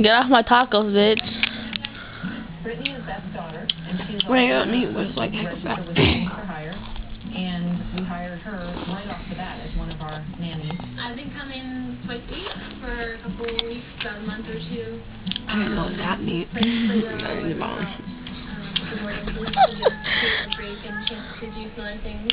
Get off my tacos, bitch. Brittany is Beth's daughter, and she's meat was like heck of that. And we hired her right off the bat as one of our nannies. I've been coming twice a week for a couple of weeks, about a month or two. I didn't know that neat. To break and chance to do some other things.